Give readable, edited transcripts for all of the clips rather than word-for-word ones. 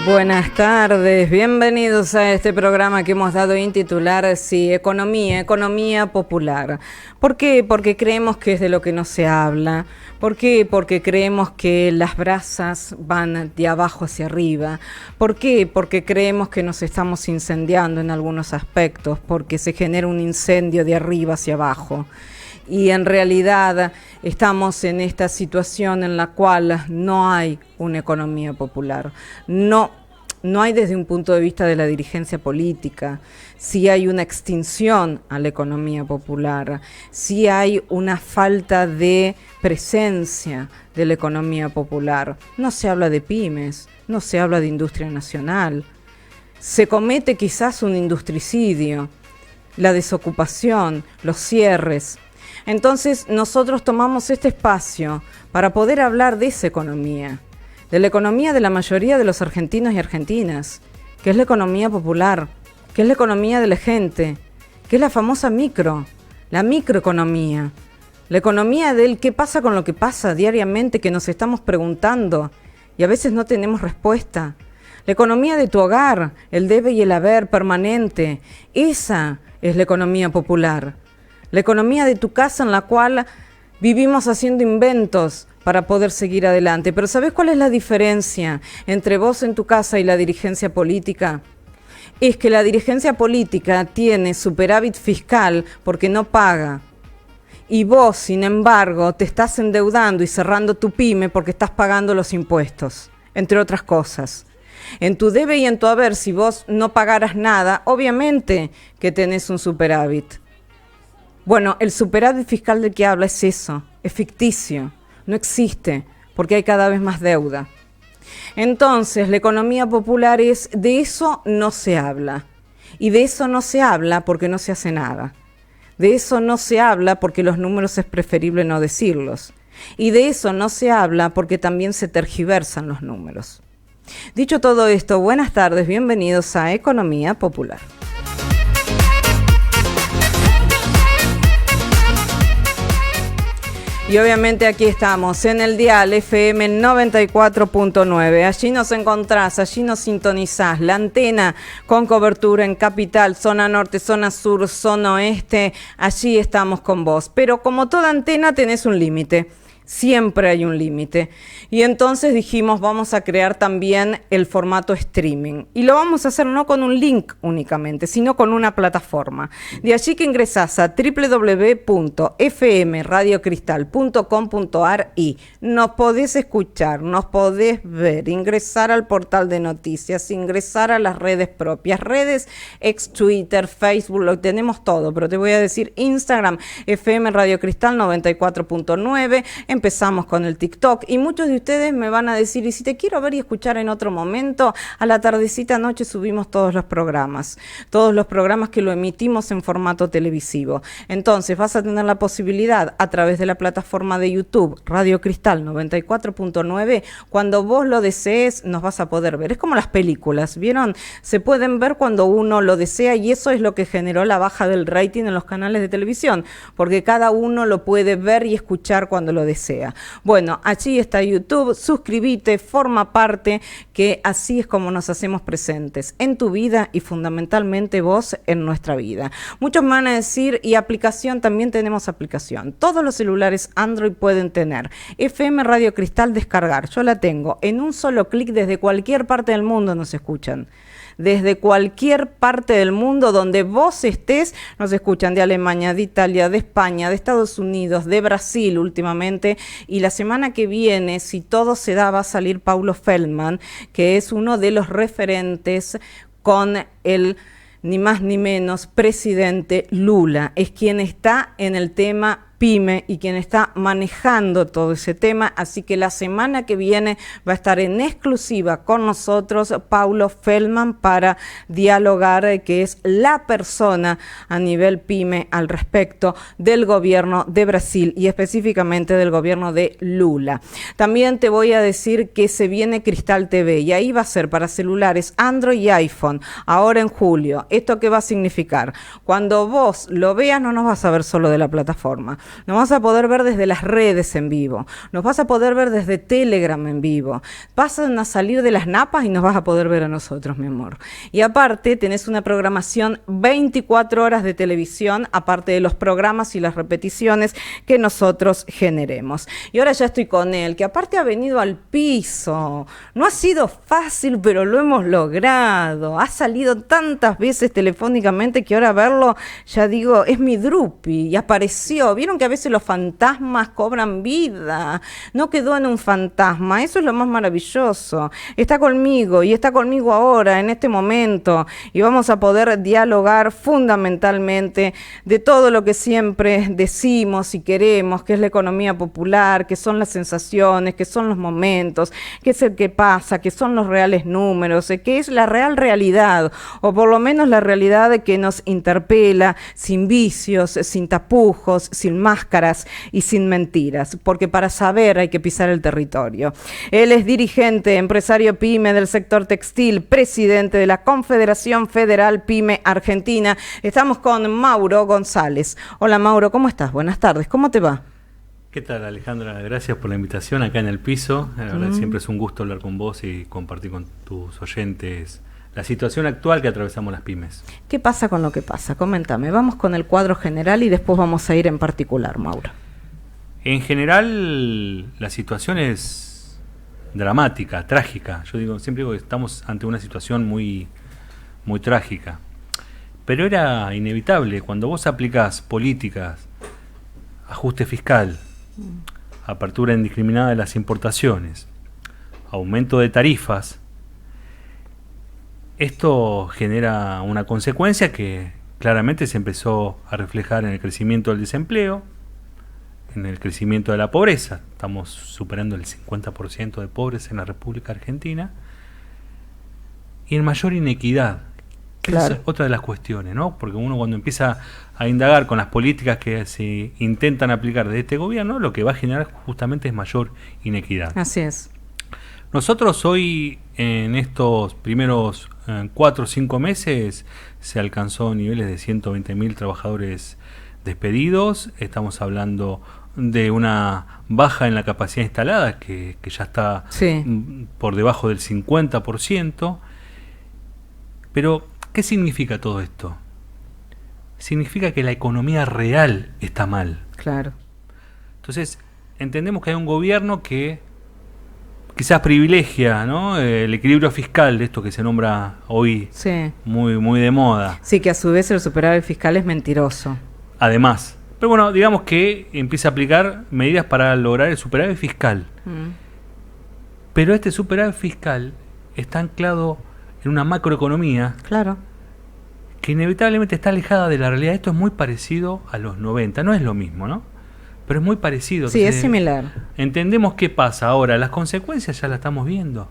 Buenas tardes, bienvenidos a este programa que hemos dado en titular, sí, economía popular. ¿Por qué? Porque creemos que es de lo que no se habla. ¿Por qué? Porque creemos que las brasas van de abajo hacia arriba. ¿Por qué? Porque creemos que nos estamos incendiando en algunos aspectos, porque se genera un incendio de arriba hacia abajo. Y en realidad estamos en esta situación en la cual no hay una economía popular. No hay desde un punto de vista de la dirigencia política. Sí hay una extinción a la economía popular. Sí hay una falta de presencia de la economía popular. No se habla de pymes, no se habla de industria nacional. Se comete quizás un industricidio, la desocupación, los cierres. Entonces nosotros tomamos este espacio para poder hablar de esa economía, de la economía de la mayoría de los argentinos y argentinas, que es la economía popular, que es la economía de la gente, que es la famosa la microeconomía, la economía del qué pasa con lo que pasa diariamente, que nos estamos preguntando y a veces no tenemos respuesta. La economía de tu hogar, el debe y el haber permanente, esa es la economía popular. La economía de tu casa en la cual vivimos haciendo inventos para poder seguir adelante. Pero ¿sabes cuál es la diferencia entre vos en tu casa y la dirigencia política? Es que la dirigencia política tiene superávit fiscal porque no paga. Y vos, sin embargo, te estás endeudando y cerrando tu pyme porque estás pagando los impuestos, entre otras cosas. En tu debe y en tu haber, si vos no pagaras nada, obviamente que tenés un superávit. Bueno, el superávit fiscal del que habla es eso, es ficticio, no existe, porque hay cada vez más deuda. Entonces, la economía popular de eso no se habla. Y de eso no se habla porque no se hace nada. De eso no se habla porque los números es preferible no decirlos. Y de eso no se habla porque también se tergiversan los números. Dicho todo esto, buenas tardes, bienvenidos a Economía Popular. Y obviamente aquí estamos en el dial FM 94.9. Allí nos encontrás, allí nos sintonizás. La antena con cobertura en Capital, zona norte, zona sur, zona oeste. Allí estamos con vos. Pero como toda antena tenés un límite. Siempre hay un límite. Y entonces dijimos, vamos a crear también el formato streaming. Y lo vamos a hacer no con un link únicamente, sino con una plataforma. De allí que ingresás a www.fmradiocristal.com.ar y nos podés escuchar, nos podés ver, ingresar al portal de noticias, ingresar a las redes propias, redes ex Twitter, Facebook, lo tenemos todo. Pero te voy a decir Instagram, FM Radio Cristal 94.9, empezamos con el TikTok y muchos de ustedes me van a decir, y si te quiero ver y escuchar en otro momento, a la tardecita noche subimos todos los programas que lo emitimos en formato televisivo. Entonces vas a tener la posibilidad a través de la plataforma de YouTube, Radio Cristal 94.9, cuando vos lo desees nos vas a poder ver. Es como las películas, ¿vieron? Se pueden ver cuando uno lo desea y eso es lo que generó la baja del rating en los canales de televisión, porque cada uno lo puede ver y escuchar cuando lo desea. Bueno, allí está YouTube, suscríbete, forma parte, que así es como nos hacemos presentes en tu vida y fundamentalmente vos en nuestra vida. Muchos me van a decir, y aplicación, también tenemos aplicación. Todos los celulares Android pueden tener FM Radio Cristal descargar. Yo la tengo. En un solo clic desde cualquier parte del mundo nos escuchan. Desde cualquier parte del mundo donde vos estés, nos escuchan de Alemania, de Italia, de España, de Estados Unidos, de Brasil últimamente. Y la semana que viene, si todo se da, va a salir Paulo Feldman, que es uno de los referentes con el ni más ni menos presidente Lula. Es quien está en el tema PYME y quien está manejando todo ese tema, así que la semana que viene va a estar en exclusiva con nosotros Paulo Feldman para dialogar, que es la persona a nivel PYME al respecto del gobierno de Brasil y específicamente del gobierno de Lula. También te voy a decir que se viene Cristal TV y ahí va a ser para celulares Android y iPhone, ahora en julio. ¿Esto qué va a significar? Cuando vos lo veas no nos vas a ver solo de la plataforma. nos vas a poder ver desde las redes en vivo, nos vas a poder ver desde Telegram en vivo, vas a salir de las napas y nos vas a poder ver a nosotros, mi amor. Y aparte tenés una programación 24 horas de televisión, aparte de los programas y las repeticiones que nosotros generemos. Y ahora ya estoy con él, que aparte ha venido al piso. No ha sido fácil, pero lo hemos logrado. Ha salido tantas veces telefónicamente que ahora verlo, ya digo, es mi Drupi. Y apareció. Vieron que a veces los fantasmas cobran vida. No quedó en un fantasma. Eso es lo más maravilloso. Está conmigo y está conmigo ahora, en este momento. Y vamos a poder dialogar fundamentalmente de todo lo que siempre decimos y queremos, que es la economía popular, que son las sensaciones, que son los momentos, que es el que pasa, que son los reales números, que es la real realidad, o por lo menos la realidad que nos interpela, sin vicios, sin tapujos, sin máscaras y sin mentiras, porque para saber hay que pisar el territorio. Él es dirigente, empresario PYME del sector textil, presidente de la Confederación Federal PYME Argentina. Estamos con Mauro González. Hola Mauro, ¿cómo estás? Buenas tardes, ¿cómo te va? ¿Qué tal, Alejandra? Gracias por la invitación acá en el piso. La verdad, siempre es un gusto hablar con vos y compartir con tus oyentes la situación actual que atravesamos las pymes. ¿Qué pasa con lo que pasa? Coméntame. Vamos con el cuadro general y después vamos a ir en particular, Mauro. En general, la situación es dramática, trágica. Siempre digo que estamos ante una situación muy, muy trágica. Pero era inevitable. Cuando vos aplicás políticas, ajuste fiscal, apertura indiscriminada de las importaciones, aumento de tarifas, esto genera una consecuencia que claramente se empezó a reflejar en el crecimiento del desempleo, en el crecimiento de la pobreza. Estamos superando el 50% de pobres en la República Argentina, y en mayor inequidad. Claro. Es otra de las cuestiones, ¿no? Porque uno, cuando empieza a indagar con las políticas que se intentan aplicar de este gobierno, lo que va a generar justamente es mayor inequidad. Así es. Nosotros hoy, en estos primeros 4 o 5 meses, se alcanzó niveles de 120.000 trabajadores despedidos. Estamos hablando de una baja en la capacidad instalada que ya está por debajo del 50%. Pero ¿qué significa todo esto? Significa que la economía real está mal. Claro. Entonces, entendemos que hay un gobierno que quizás privilegia, ¿no?, el equilibrio fiscal, de esto que se nombra hoy muy, muy de moda. Sí, que a su vez el superávit fiscal es mentiroso. Además. Pero bueno, digamos que empieza a aplicar medidas para lograr el superávit fiscal. Pero este superávit fiscal está anclado en una macroeconomía, claro, que inevitablemente está alejada de la realidad. Esto es muy parecido a los 90, no es lo mismo, ¿no? Pero es muy parecido. Sí, entonces, es similar. Entendemos qué pasa ahora, las consecuencias ya las estamos viendo.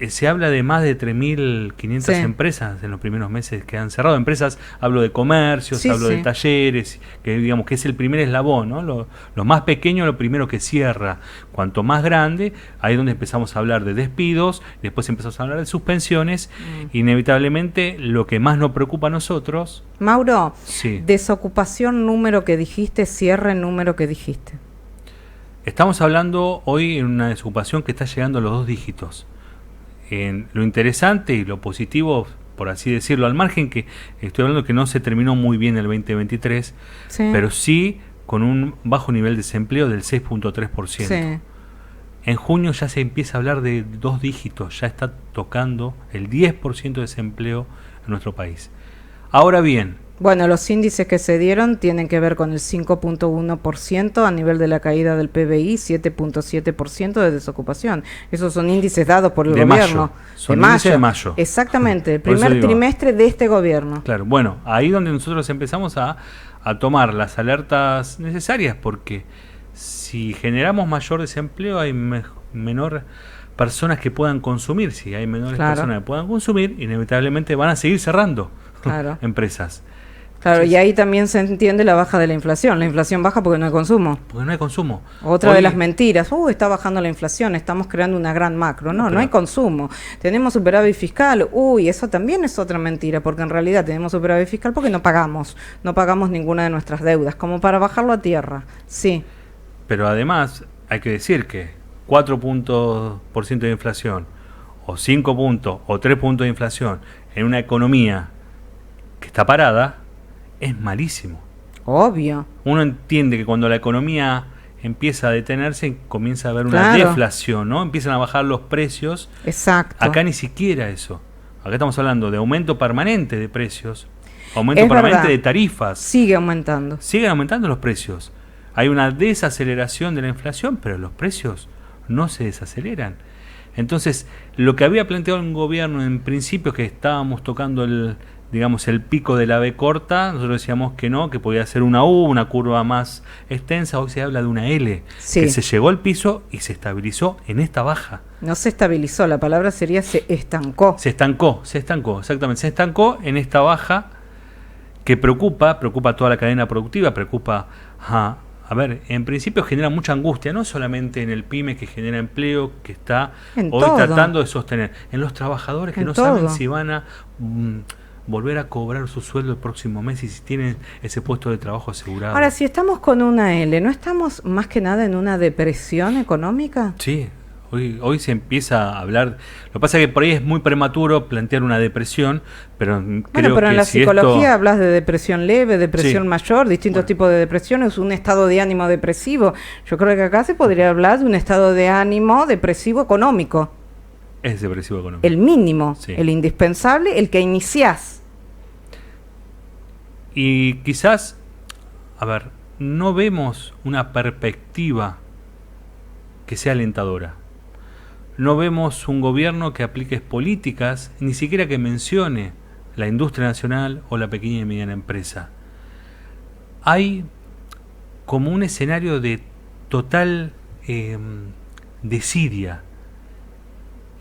Se habla de más de 3.500 empresas en los primeros meses que han cerrado. Empresas, hablo de comercios, hablo de talleres, que digamos que es el primer eslabón, ¿no? Lo más pequeño, lo primero que cierra. Cuanto más grande, ahí es donde empezamos a hablar de despidos, después empezamos a hablar de suspensiones. Inevitablemente, lo que más nos preocupa a nosotros... Mauro, desocupación, número que dijiste, cierre, número que dijiste. Estamos hablando hoy en una desocupación que está llegando a los 2 dígitos. En lo interesante y lo positivo, por así decirlo, al margen que estoy hablando que no se terminó muy bien el 2023, pero sí con un bajo nivel de desempleo del 6.3%. En junio ya se empieza a hablar de 2 dígitos, ya está tocando el 10% de desempleo en nuestro país. Ahora bien... Bueno, los índices que se dieron tienen que ver con el 5.1% a nivel de la caída del PBI, 7.7% de desocupación. Esos son índices dados por el gobierno. Son índices de mayo. Exactamente, el primer trimestre de este gobierno. Claro, bueno, ahí donde nosotros empezamos a tomar las alertas necesarias, porque si generamos mayor desempleo hay menor personas que puedan consumir. Si hay menores personas que puedan consumir, inevitablemente van a seguir cerrando empresas. Claro, Sí, y ahí también se entiende la baja de la inflación. La inflación baja porque no hay consumo. porque no hay consumo. Otra Hoy, de las mentiras. Está bajando la inflación, estamos creando una gran macro. No, no pero hay consumo. Tenemos superávit fiscal. Eso también es otra mentira, porque en realidad tenemos superávit fiscal porque no pagamos. No pagamos ninguna de nuestras deudas, como para bajarlo a tierra. Sí. pero además hay que decir que 4 puntos por ciento de inflación, o 5 puntos, o 3 puntos de inflación en una economía que está parada, es malísimo. Obvio. Uno entiende que cuando la economía empieza a detenerse, comienza a haber una Claro. deflación, ¿no? Empiezan a bajar los precios. Exacto. Acá ni siquiera eso. Acá estamos hablando de aumento permanente de precios, aumento Es permanente verdad. de tarifas. Sigue aumentando. Siguen aumentando los precios. Hay una desaceleración de la inflación, pero los precios no se desaceleran. Entonces, lo que había planteado el gobierno en principio, que estábamos tocando el pico de la B corta, nosotros decíamos que no, que podía ser una U, una curva más extensa. Hoy se habla de una L, Sí. que se llegó al piso y se estabilizó en esta baja. No se estabilizó, la palabra sería se estancó. Se estancó, exactamente, se estancó en esta baja que preocupa a toda la cadena productiva, preocupa a ver, en principio genera mucha angustia, no solamente en el pyme que genera empleo, que está En hoy todo. tratando de sostener, en los trabajadores que En no saben todo. si van a volver a cobrar su sueldo el próximo mes y si tienen ese puesto de trabajo asegurado. Ahora, si estamos con una L, ¿no estamos más que nada en una depresión económica? Sí, hoy se empieza a hablar. Lo que pasa es que por ahí es muy prematuro plantear una depresión, pero Bueno, creo pero que en la si psicología esto... hablas de depresión leve, depresión Sí. mayor, distintos Bueno. tipos de depresiones, un estado de ánimo depresivo. Yo creo que acá se podría hablar de un estado de ánimo depresivo económico. Es depresivo económico. El mínimo, Sí. el indispensable, el que iniciás. Y quizás, a ver, no vemos una perspectiva que sea alentadora. No vemos un gobierno que aplique políticas, ni siquiera que mencione la industria nacional o la pequeña y mediana empresa. Hay como un escenario de total desidia.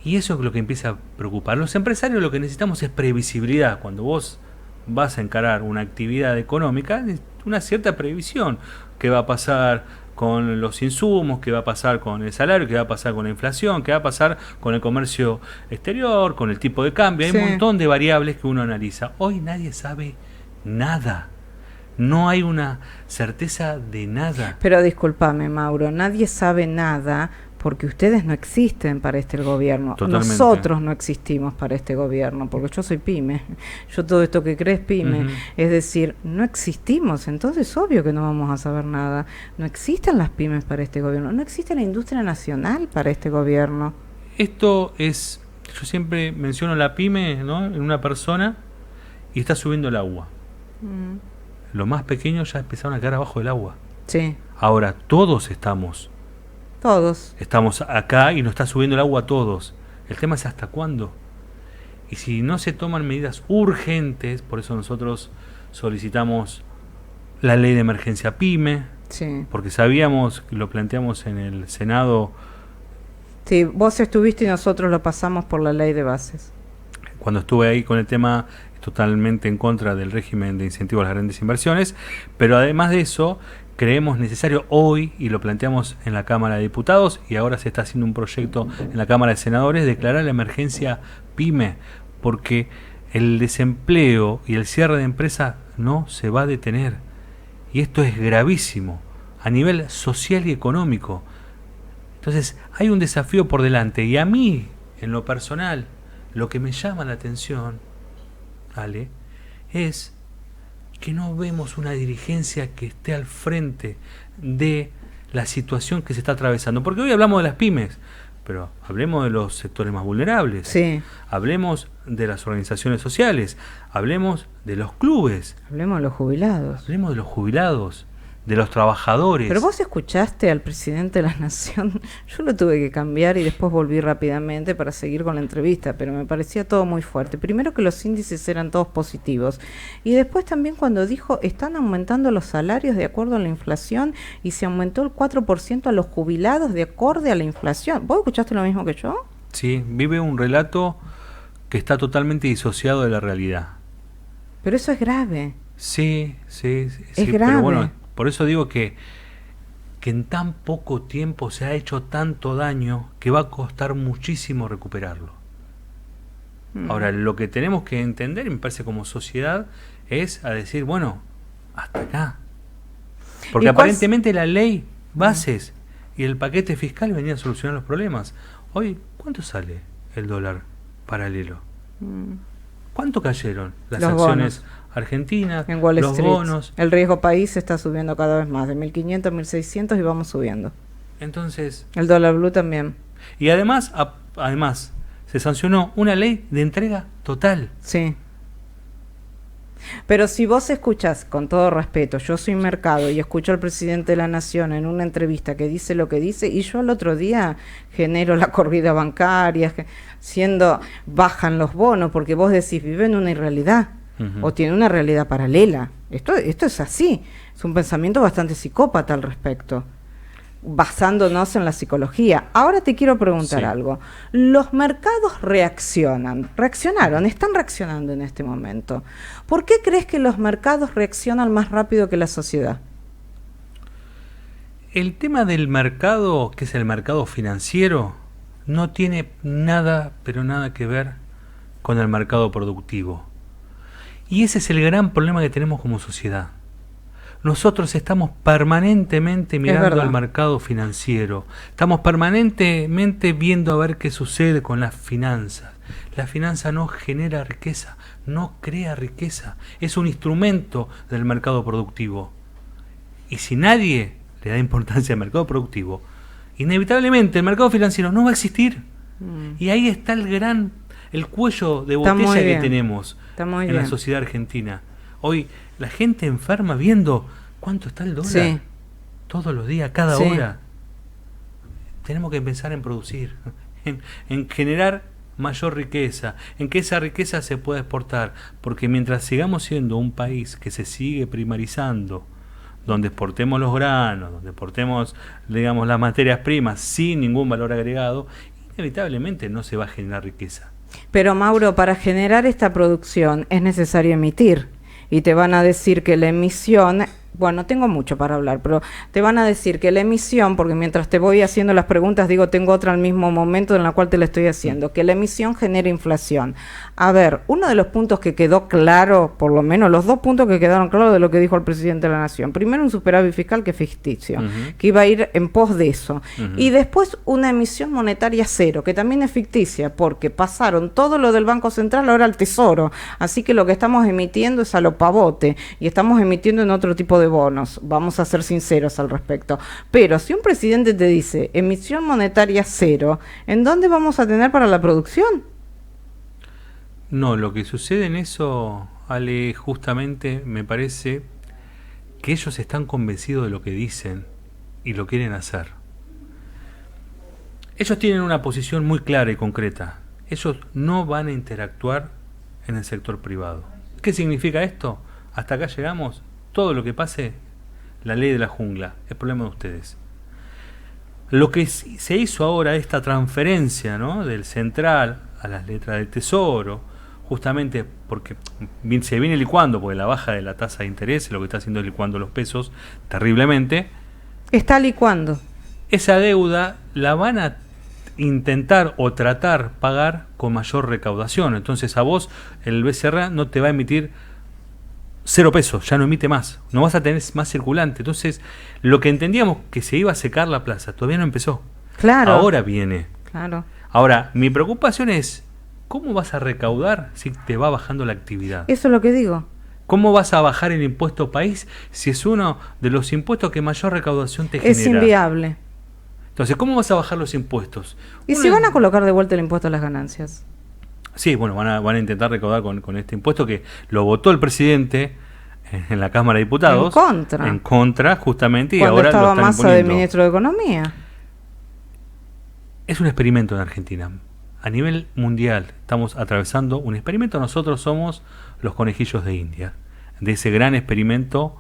Y eso es lo que empieza a preocupar. Los empresarios lo que necesitamos es previsibilidad. Cuando vos vas a encarar una actividad económica, una cierta previsión. ¿Qué va a pasar con los insumos? ¿Qué va a pasar con el salario? ¿Qué va a pasar con la inflación? ¿Qué va a pasar con el comercio exterior? ¿Con el tipo de cambio? Hay Sí. un montón de variables que uno analiza. Hoy nadie sabe nada. No hay una certeza de nada. Pero discúlpame, Mauro, nadie sabe nada porque ustedes no existen para este gobierno. Totalmente. Nosotros no existimos para este gobierno, porque yo soy pyme. Yo todo esto que crees pyme. Ujú. Es decir, no existimos, entonces obvio que no vamos a saber nada. No existen las pymes para este gobierno, no existe la industria nacional para este gobierno. Esto es, yo siempre menciono la pyme, ¿no?, en una persona y está subiendo el agua. Los más pequeños ya empezaron a quedar abajo del agua. Sí, Ahora todos estamos acá y nos está subiendo el agua a todos. El tema es hasta cuándo. Y si no se toman medidas urgentes, por eso nosotros solicitamos la ley de emergencia pyme, sí. porque sabíamos, lo planteamos en el Senado Sí, vos estuviste y nosotros lo pasamos por la ley de bases. cuando estuve ahí con el tema, totalmente en contra del régimen de incentivo a las grandes inversiones, pero además de eso, creemos necesario hoy, y lo planteamos en la Cámara de Diputados, y ahora se está haciendo un proyecto en la Cámara de Senadores, declarar la emergencia PYME, porque el desempleo y el cierre de empresas no se va a detener, y esto es gravísimo, a nivel social y económico. Entonces, hay un desafío por delante, y a mí, en lo personal, lo que me llama la atención, Ale, es que no vemos una dirigencia que esté al frente de la situación que se está atravesando. Porque hoy hablamos de las pymes, pero hablemos de los sectores más vulnerables. Sí. Hablemos de las organizaciones sociales, hablemos de los clubes, Hablemos de los jubilados. hablemos de los jubilados, de los trabajadores. Pero vos escuchaste al presidente de la Nación. Yo lo tuve que cambiar y después volví rápidamente para seguir con la entrevista, pero me parecía todo muy fuerte. Primero que los índices eran todos positivos y después también cuando dijo están aumentando los salarios de acuerdo a la inflación y se aumentó el 4% a los jubilados de acorde a la inflación. ¿Vos escuchaste lo mismo que yo? Sí, vive un relato que está totalmente disociado de la realidad. Pero eso es grave. Sí, sí, sí, Es sí, grave. pero bueno, por eso digo que en tan poco tiempo se ha hecho tanto daño que va a costar muchísimo recuperarlo. Mm. Ahora, lo que tenemos que entender, y me parece como sociedad, es a decir, bueno, hasta acá. Porque ¿Y cuál? aparentemente la ley, bases y el paquete fiscal venían a solucionar los problemas. Hoy, ¿cuánto sale el dólar paralelo? Mm. ¿Cuánto cayeron las Los acciones bonos argentinas, en Wall los Street. bonos? El riesgo país está subiendo cada vez más, de 1.500 a 1.600 y vamos subiendo. Entonces, El dólar blue también. y además, además, se sancionó una ley de entrega total. Sí. Pero si vos escuchás, con todo respeto, yo soy mercado y escucho al presidente de la Nación en una entrevista que dice lo que dice, y yo al otro día genero la corrida bancaria, bajan los bonos, porque vos decís, vive en una irrealidad, o tiene una realidad paralela. Esto es así, es un pensamiento bastante psicópata al respecto, basándonos en la psicología. Ahora te quiero preguntar algo. Los mercados reaccionaron, están reaccionando en este momento. ¿Por qué crees que los mercados reaccionan más rápido que la sociedad? El tema del mercado, que es el mercado financiero, no tiene nada, pero nada que ver con el mercado productivo. Y ese es el gran problema que tenemos como sociedad. Nosotros estamos permanentemente mirando al mercado financiero, estamos permanentemente viendo a ver qué sucede con las finanzas. La finanza no genera riqueza, no crea riqueza, es un instrumento del mercado productivo. Y si nadie le da importancia al mercado productivo, inevitablemente el mercado financiero no va a existir. Y ahí está el cuello de botella que tenemos en la sociedad argentina. Hoy la gente enferma viendo cuánto está el dólar todos los días, cada hora. Tenemos que pensar en producir, en generar mayor riqueza, en que esa riqueza se pueda exportar, porque mientras sigamos siendo un país que se sigue primarizando, donde exportemos los granos, donde exportemos, digamos, las materias primas sin ningún valor agregado, inevitablemente no se va a generar riqueza. Pero Mauro, para generar esta producción es necesario emitir. Y te van a decir que la emisión, bueno, tengo mucho para hablar, pero te van a decir que la emisión, porque mientras te voy haciendo las preguntas, digo, tengo otra al mismo momento en la cual te la estoy haciendo, que la emisión genera inflación. A ver, uno de los puntos que quedó claro, por lo menos los dos puntos que quedaron claros de lo que dijo el presidente de la Nación. Primero, un superávit fiscal que es ficticio, que iba a ir en pos de eso. Y después, una emisión monetaria cero, que también es ficticia, porque pasaron todo lo del Banco Central ahora al Tesoro. Así que lo que estamos emitiendo es a lo pavote, y estamos emitiendo en otro tipo de bonos. Vamos a ser sinceros al respecto. Pero si un presidente te dice emisión monetaria cero, ¿en dónde vamos a tener para la producción? No, lo que sucede en eso, Ale, justamente me parece que ellos están convencidos de lo que dicen y lo quieren hacer. Ellos tienen una posición muy clara y concreta. Ellos no van a interactuar en el sector privado. ¿Qué significa esto? Hasta acá llegamos. Todo lo que pase, la ley de la jungla, es problema de ustedes. Lo que se hizo ahora, esta transferencia, ¿no?, del central a las letras del Tesoro, justamente porque se viene licuando, porque la baja de la tasa de interés lo que está haciendo es licuando los pesos terriblemente. Está licuando. Esa deuda la van a intentar o tratar pagar con mayor recaudación. Entonces a vos el BCR no te va a emitir 0 pesos, ya no emite más, no vas a tener más circulante. Entonces, lo que entendíamos que se iba a secar la plaza, todavía no empezó. Claro. Ahora viene. Claro. Ahora, mi preocupación es, ¿cómo vas a recaudar si te va bajando la actividad? Eso es lo que digo. ¿Cómo vas a bajar el impuesto país si es uno de los impuestos que mayor recaudación te genera? Es inviable. Entonces, ¿cómo vas a bajar los impuestos? ¿Y si van a colocar de vuelta el impuesto a las ganancias? Sí, bueno, van a intentar recaudar con este impuesto que lo votó el presidente en la Cámara de Diputados. En contra, justamente, y ahora estaba lo están Massa de ministro de Economía. Es un experimento en Argentina. A nivel mundial estamos atravesando un experimento. Nosotros somos los conejillos de India, de ese gran experimento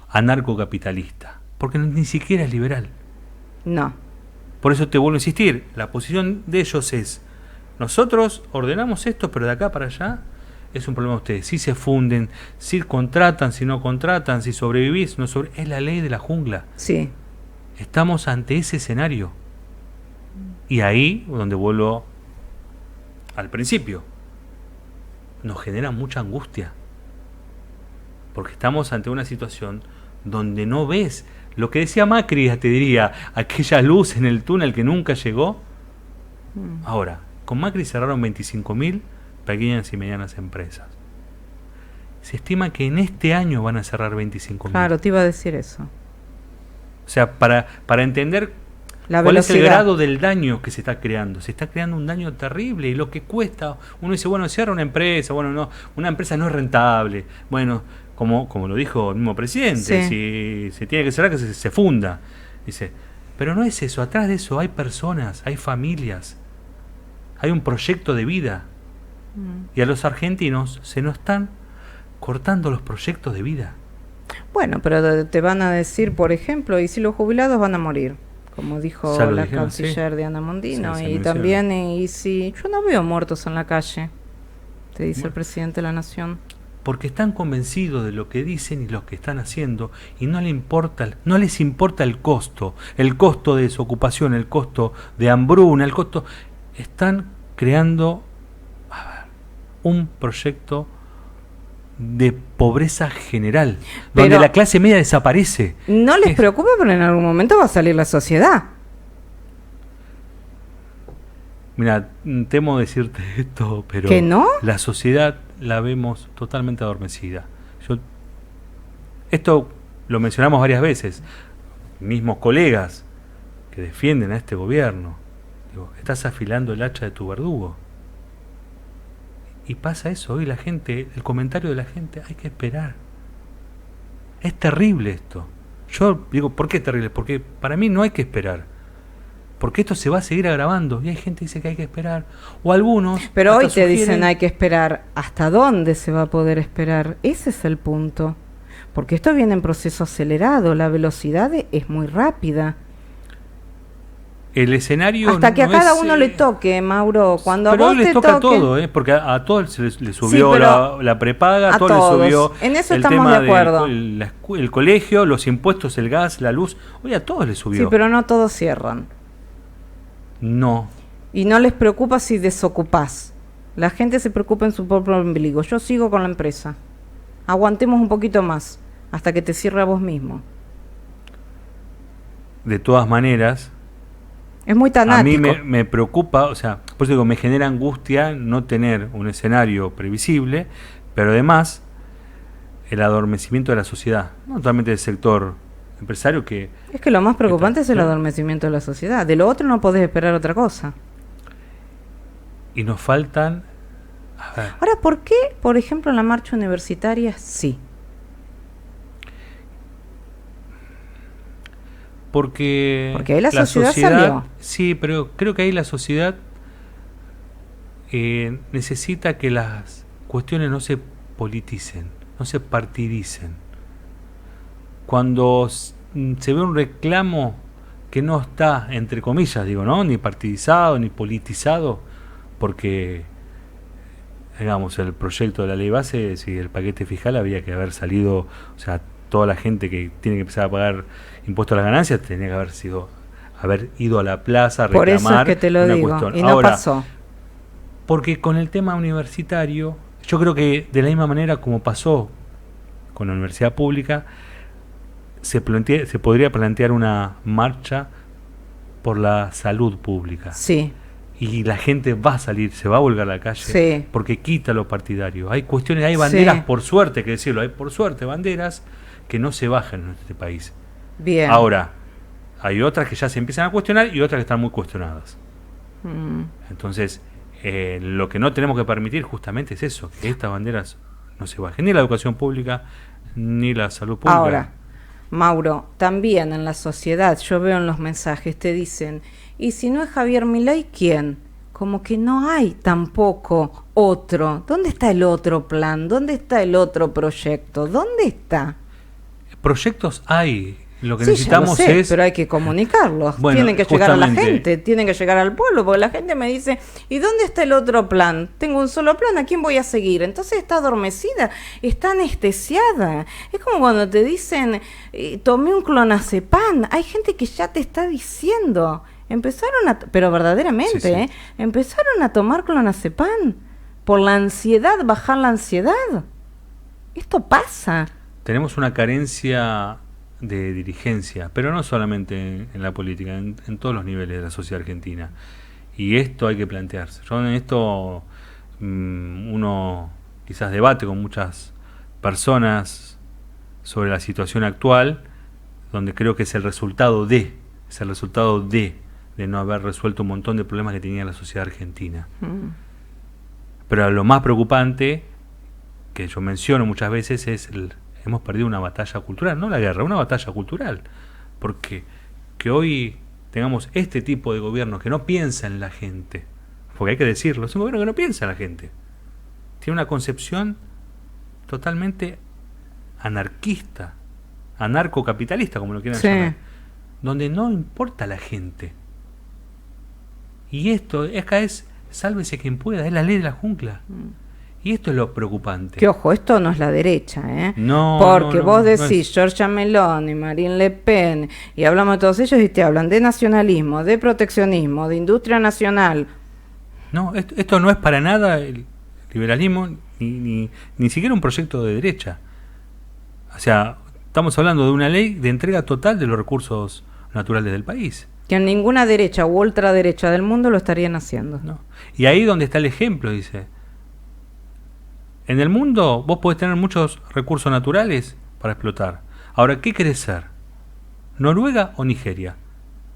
anarcocapitalista. Porque ni siquiera es liberal. No. Por eso te vuelvo a insistir, la posición de ellos es: nosotros ordenamos esto, pero de acá para allá es un problema de ustedes. Si se funden, si contratan, si no contratan, si sobrevivís, no sobrevivís. Es la ley de la jungla. Sí. Estamos ante ese escenario. Y ahí, donde vuelvo al principio, nos genera mucha angustia. Porque estamos ante una situación donde no ves lo que decía Macri, te diría, aquella luz en el túnel que nunca llegó. Ahora, con Macri cerraron 25.000 pequeñas y medianas empresas. Se estima que en este año van a cerrar 25.000. Claro, te iba a decir eso. O sea, para entender La cuál velocidad. es el grado del daño que se está creando. Se está creando un daño terrible y lo que cuesta. Uno dice, bueno, cierra una empresa, bueno, no, una empresa no es rentable. Bueno, como lo dijo el mismo presidente, si se tiene que cerrar, que se funda. Dice, pero no es eso, atrás de eso hay personas, hay familias, hay un proyecto de vida. Y a los argentinos se nos están cortando los proyectos de vida. Bueno, pero te van a decir, por ejemplo, y si los jubilados van a morir, como dijo la dijeron, canciller sí. Diana Mondino, Sí, se y menciona. también, y si yo no veo muertos en la calle, te dice el presidente de la Nación. Porque están convencidos de lo que dicen y lo que están haciendo y no les importa el costo de desocupación, el costo de hambruna, el costo. Están creando un proyecto de pobreza general, donde Pero la clase media desaparece. no les preocupa, pero en algún momento va a salir la sociedad. Mira, temo decirte esto, pero ¿Que no? la sociedad la vemos totalmente adormecida. Esto lo mencionamos varias veces, mismos colegas que defienden a este gobierno. Digo, estás afilando el hacha de tu verdugo. Y pasa eso, hoy la gente, el comentario de la gente, hay que esperar. Es terrible esto. Yo digo, ¿por qué es terrible? Porque para mí no hay que esperar. Porque esto se va a seguir agravando. Y hay gente que dice que hay que esperar. O algunos... Pero hasta hoy te dicen sugieren, hay que esperar. ¿Hasta dónde se va a poder esperar? Ese es el punto. Porque esto viene en proceso acelerado. La velocidad es muy rápida. el escenario... Hasta que a no cada es, uno le toque, Mauro. Cuando pero a hoy vos les te toca toque, todo, porque a todos le subió Sí, pero la prepaga, a a todos les todos. subió En eso el estamos tema de acuerdo. el colegio, los impuestos, el gas, la luz. Hoy a todos les subió. Sí, pero no todos cierran. No. Y no les preocupa si desocupás. La gente se preocupa en su propio ombligo. Yo sigo con la empresa. Aguantemos un poquito más hasta que te cierre a vos mismo. De todas maneras, Es muy a mí tanático. me preocupa, o sea, por eso digo, me genera angustia no tener un escenario previsible, pero además el adormecimiento de la sociedad, no solamente del sector empresario que... Es que lo más preocupante es el Claro. adormecimiento de la sociedad. De lo otro no podés esperar otra cosa. Y nos faltan... A ver, Ahora, ¿por qué, por ejemplo, en la marcha universitaria sí? porque Porque ahí la sociedad salió. Sí, pero creo que ahí la sociedad necesita que las cuestiones no se politicen, no se partidicen. Cuando se ve un reclamo que no está, entre comillas, digo, ¿no? Ni partidizado, ni politizado, porque, digamos, el proyecto de la ley base, si el paquete fiscal había que haber salido, o sea, toda la gente que tiene que empezar a pagar impuestos a las ganancias tenía que haber ido a la plaza a reclamar. Por eso es que te lo una digo. cuestión. Y no Ahora, pasó. porque con el tema universitario, yo creo que de la misma manera como pasó con la universidad pública, se podría plantear una marcha por la salud pública. Sí, Y la gente va a salir, se va a volver a la calle, Sí. porque quita lo partidario. Hay cuestiones, hay banderas, Sí. por suerte, hay que decirlo, hay por suerte banderas que no se bajan en este país. bien. Ahora, hay otras que ya se empiezan a cuestionar y otras que están muy cuestionadas. Mm. Entonces, lo que no tenemos que permitir justamente es eso, que estas banderas no se bajen, ni la educación pública, ni la salud pública. Ahora, Mauro, también en la sociedad, yo veo en los mensajes, te dicen, y si no es Javier Milei, ¿quién? Como que no hay tampoco otro. ¿Dónde está el otro plan? ¿Dónde está el otro proyecto? ¿Dónde está? Proyectos hay. Lo que Sí, necesitamos ya lo sé, es... pero hay que comunicarlos. Bueno, tienen que llegar a la justamente. gente, tienen que llegar al pueblo, porque la gente me dice, ¿y dónde está el otro plan? Tengo un solo plan, ¿a quién voy a seguir? Entonces está adormecida, está anestesiada. Es como cuando te dicen, tomé un clonazepam. Hay gente que ya te está diciendo, pero verdaderamente, Sí, sí. empezaron a tomar clonazepam por la ansiedad, bajar la ansiedad. Esto pasa. Tenemos una carencia de dirigencia, pero no solamente en la política, en todos los niveles de la sociedad argentina. Y esto hay que plantearse. Yo en esto uno quizás debate con muchas personas sobre la situación actual, donde creo que es el resultado de no haber resuelto un montón de problemas que tenía la sociedad argentina. Pero lo más preocupante, que yo menciono muchas veces, es hemos perdido una batalla cultural, no la guerra, una batalla cultural. Porque que hoy tengamos este tipo de gobierno que no piensa en la gente, porque hay que decirlo, es un gobierno que no piensa en la gente. Tiene una concepción totalmente anarquista, anarcocapitalista, como lo quieran llamar, donde no importa la gente. Y esto es sálvese quien pueda, es la ley de la jungla. Y esto es lo preocupante. Que ojo, esto no es la derecha, ¿eh? No, porque no, vos no decís Giorgia Meloni, Marine Le Pen, y hablamos de todos ellos y te hablan de nacionalismo, de proteccionismo, de industria nacional. No, esto no es para nada el liberalismo, ni siquiera un proyecto de derecha. O sea, estamos hablando de una ley de entrega total de los recursos naturales del país. Que en ninguna derecha u ultraderecha del mundo lo estarían haciendo. No. Y ahí donde está el ejemplo, dice. En el mundo vos podés tener muchos recursos naturales para explotar. Ahora, ¿qué querés ser? ¿Noruega o Nigeria?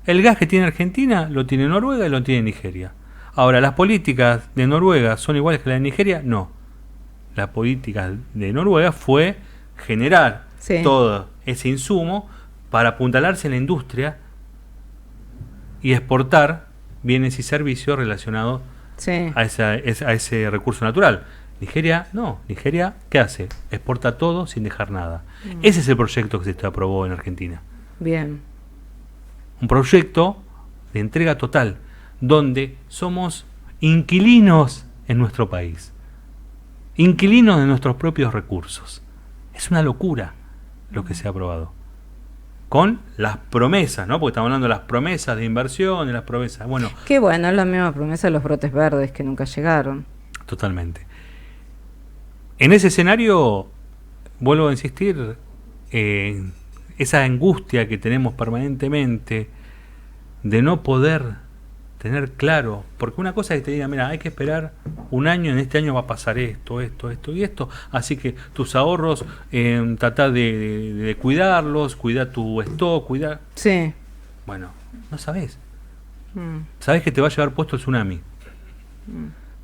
El gas que tiene Argentina lo tiene Noruega y lo tiene Nigeria. Ahora, ¿las políticas de Noruega son iguales que las de Nigeria? No. La política de Noruega fue generar todo ese insumo para apuntalarse en la industria y exportar bienes y servicios relacionados a ese recurso natural. Nigeria, no. Nigeria, ¿qué hace? Exporta todo sin dejar nada. Ese es el proyecto que se aprobó en Argentina. Bien. Un proyecto de entrega total, donde somos inquilinos en nuestro país. Inquilinos de nuestros propios recursos. Es una locura lo que se ha aprobado. Con las promesas, ¿no? Porque estamos hablando de las promesas de inversión, de las promesas. Bueno. Qué bueno, es la misma promesa de los brotes verdes que nunca llegaron. Totalmente. En ese escenario, vuelvo a insistir, esa angustia que tenemos permanentemente de no poder tener claro, porque una cosa es que te diga, mira, hay que esperar un año, en este año va a pasar esto y esto, así que tus ahorros, trata de cuidarlos, cuida tu stock, cuidar. Sí. Bueno, no sabés. Sabés que te va a llevar puesto el tsunami.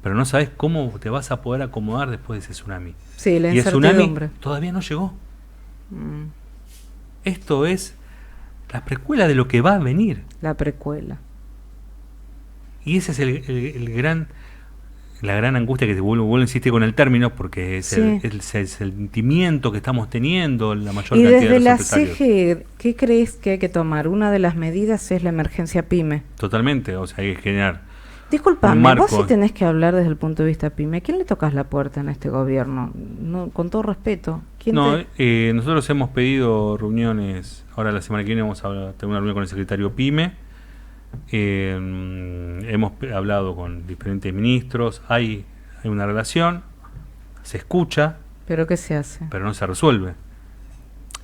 Pero no sabes cómo te vas a poder acomodar después de ese tsunami. Sí, la y el tsunami incertidumbre todavía no llegó. Esto es la precuela de lo que va a venir. La precuela. Y ese es la gran angustia que te vuelvo a insistir con el término, porque es el sentimiento que estamos teniendo la mayor cantidad de los empresarios. Y desde la CGE, ¿qué crees que hay que tomar? Una de las medidas es la emergencia PYME. Totalmente, o sea, hay que generar. Disculpame, vos sí tenés que hablar desde el punto de vista PYME. ¿A quién le tocas la puerta en este gobierno? No, con todo respeto. Nosotros hemos pedido reuniones. Ahora la semana que viene vamos a tener una reunión con el secretario PYME. Hemos hablado con diferentes ministros. Hay una relación. Se escucha. ¿Pero qué se hace? Pero no se resuelve.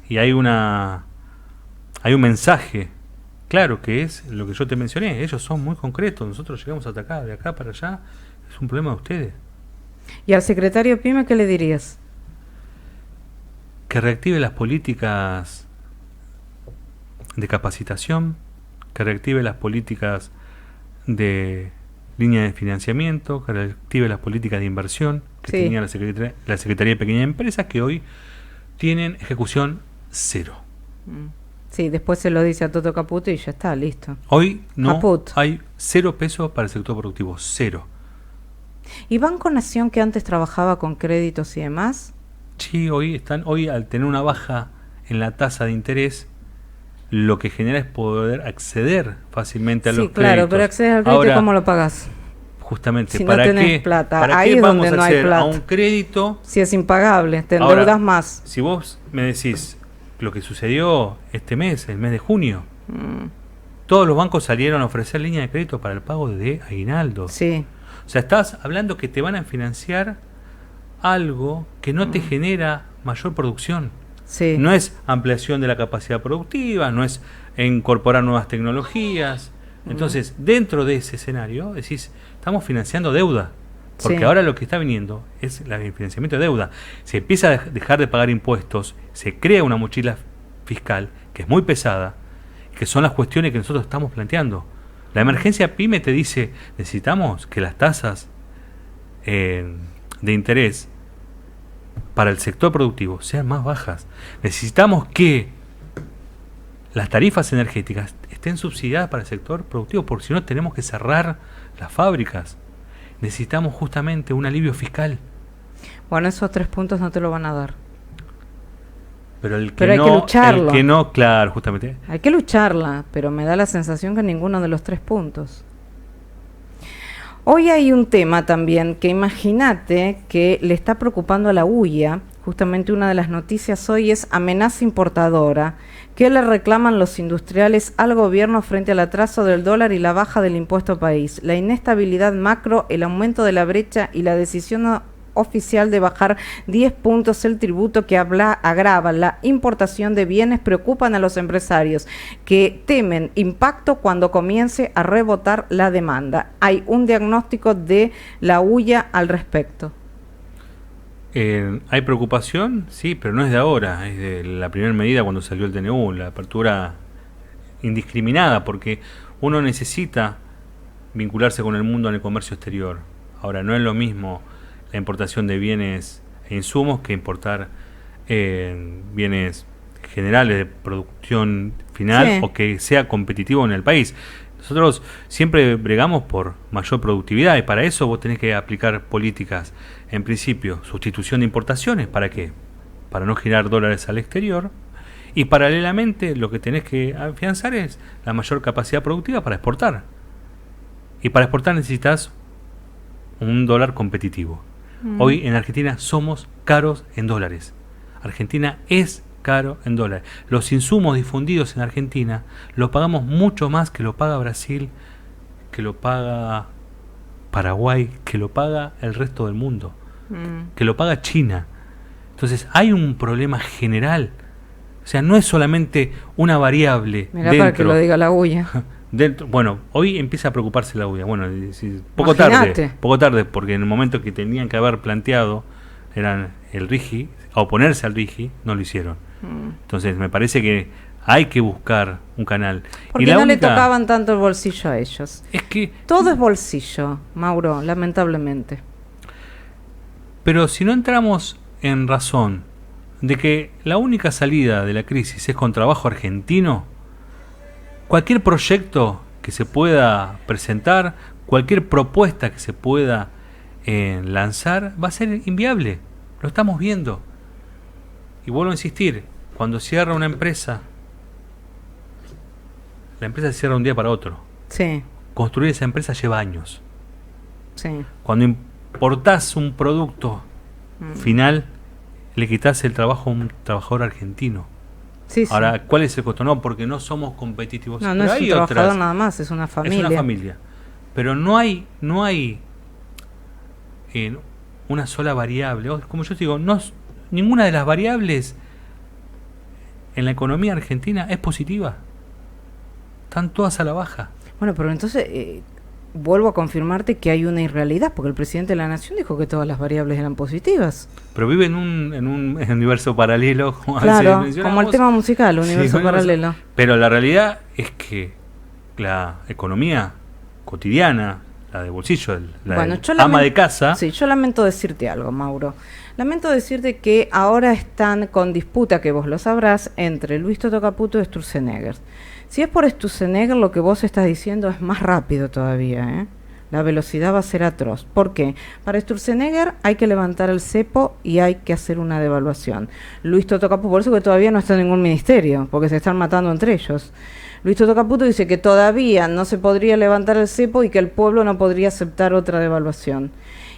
Y hay un mensaje. Claro, que es lo que yo te mencioné. Ellos son muy concretos. Nosotros llegamos hasta acá, de acá para allá. Es un problema de ustedes. ¿Y al secretario PYME qué le dirías? Que reactive las políticas de capacitación, que reactive las políticas de línea de financiamiento, que reactive las políticas de inversión que tenía la Secretaría de Pequeñas Empresas, que hoy tienen ejecución cero. Sí, después se lo dice a Toto Caputo y ya está, listo. Hoy no hay 0 pesos para el sector productivo, 0. ¿Y Banco Nación, que antes trabajaba con créditos y demás? Sí, hoy al tener una baja en la tasa de interés, lo que genera es poder acceder fácilmente a los créditos. Sí, claro, pero accedes al crédito. Ahora, ¿cómo lo pagas? Justamente, Si ¿para no tenés qué, plata. ¿para Ahí qué es vamos donde a no hay hacer plata. a un crédito? Si es impagable, te Ahora, endeudas más. Si vos me decís lo que sucedió este mes, el mes de junio, todos los bancos salieron a ofrecer línea de crédito para el pago de aguinaldo. Sí. O sea, estás hablando que te van a financiar algo que no te genera mayor producción. Sí. No es ampliación de la capacidad productiva, no es incorporar nuevas tecnologías. Entonces, dentro de ese escenario, decís, estamos financiando deuda. Porque Sí. ahora lo que está viniendo es el financiamiento de deuda. Se empieza a dejar de pagar impuestos, se crea una mochila fiscal que es muy pesada, que son las cuestiones que nosotros estamos planteando. La emergencia PYME te dice, necesitamos que las tasas de interés para el sector productivo sean más bajas. Necesitamos que las tarifas energéticas estén subsidiadas para el sector productivo, porque si no tenemos que cerrar las fábricas. Necesitamos justamente un alivio fiscal. Bueno, esos 3 puntos no te lo van a dar. Pero el que Pero hay no, que lucharlo. el que no, claro, justamente. Hay que lucharla, pero me da la sensación que ninguno de los 3 puntos. Hoy hay un tema también que imagínate que le está preocupando a la UIA. Justamente una de las noticias hoy es amenaza importadora que le reclaman los industriales al gobierno frente al atraso del dólar y la baja del impuesto país, la inestabilidad macro, el aumento de la brecha y la decisión oficial de bajar 10 puntos el tributo que agrava la importación de bienes preocupan a los empresarios que temen impacto cuando comience a rebotar la demanda. Hay un diagnóstico de la UIA al respecto. ¿Hay preocupación? Sí, pero no es de ahora, es de la primera medida cuando salió el DNU, la apertura indiscriminada, porque uno necesita vincularse con el mundo en el comercio exterior. Ahora, no es lo mismo la importación de bienes e insumos que importar bienes generales de producción final, sí, o que sea competitivo en el país. Nosotros siempre bregamos por mayor productividad y para eso vos tenés que aplicar políticas. En principio, sustitución de importaciones, ¿para qué? Para no girar dólares al exterior. Y paralelamente lo que tenés que afianzar es la mayor capacidad productiva para exportar. Y para exportar necesitas un dólar competitivo. Hoy en Argentina somos caros en dólares. Argentina es caro en dólares. Los insumos difundidos en Argentina lo pagamos mucho más que lo paga Brasil, que lo paga Paraguay, que lo paga el resto del mundo, que lo paga China. Entonces hay un problema general. O sea, no es solamente una variable. Mirá, dentro, para que lo diga la UIA. Bueno, hoy empieza a preocuparse la UIA. Bueno, poco tarde, porque en el momento que tenían que haber planteado eran el RIGI, a oponerse al RIGI, no lo hicieron. Entonces me parece que hay que buscar un canal. Porque no le tocaban tanto el bolsillo a ellos. Es que todo es bolsillo, Mauro, lamentablemente. Pero si no entramos en razón de que la única salida de la crisis es con trabajo argentino, cualquier proyecto que se pueda presentar, cualquier propuesta que se pueda lanzar, va a ser inviable. Lo estamos viendo. Y vuelvo a insistir, cuando cierra una empresa, la empresa se cierra un día para otro. Sí. Construir esa empresa lleva años. Sí. Cuando importás un producto final, le quitas el trabajo a un trabajador argentino. Sí, ahora, sí. ¿cuál es el costo? No, porque no somos competitivos. No, no es un trabajador nada más, es una familia. Es una familia. Pero no hay una sola variable. Como yo te digo, ninguna de las variables en la economía argentina es positiva. Están todas a la baja. Bueno, pero entonces vuelvo a confirmarte que hay una irrealidad, porque el presidente de la Nación dijo que todas las variables eran positivas. Pero vive en un universo paralelo. Claro, como el tema musical, universo paralelo. Pero la realidad es que la economía cotidiana, la de bolsillo, la de ama de casa... Sí, yo lamento decirte algo, Mauro. Lamento decirte que ahora están con disputa, que vos lo sabrás, entre Luis Toto Caputo y Sturzenegger. Si es por Sturzenegger, lo que vos estás diciendo es más rápido todavía, La velocidad va a ser atroz. ¿Por qué? Para Sturzenegger hay que levantar el cepo y hay que hacer una devaluación. Luis Toto Caputo, por eso que todavía no está en ningún ministerio, porque se están matando entre ellos. Luis Toto Caputo dice que todavía no se podría levantar el cepo y que el pueblo no podría aceptar otra devaluación.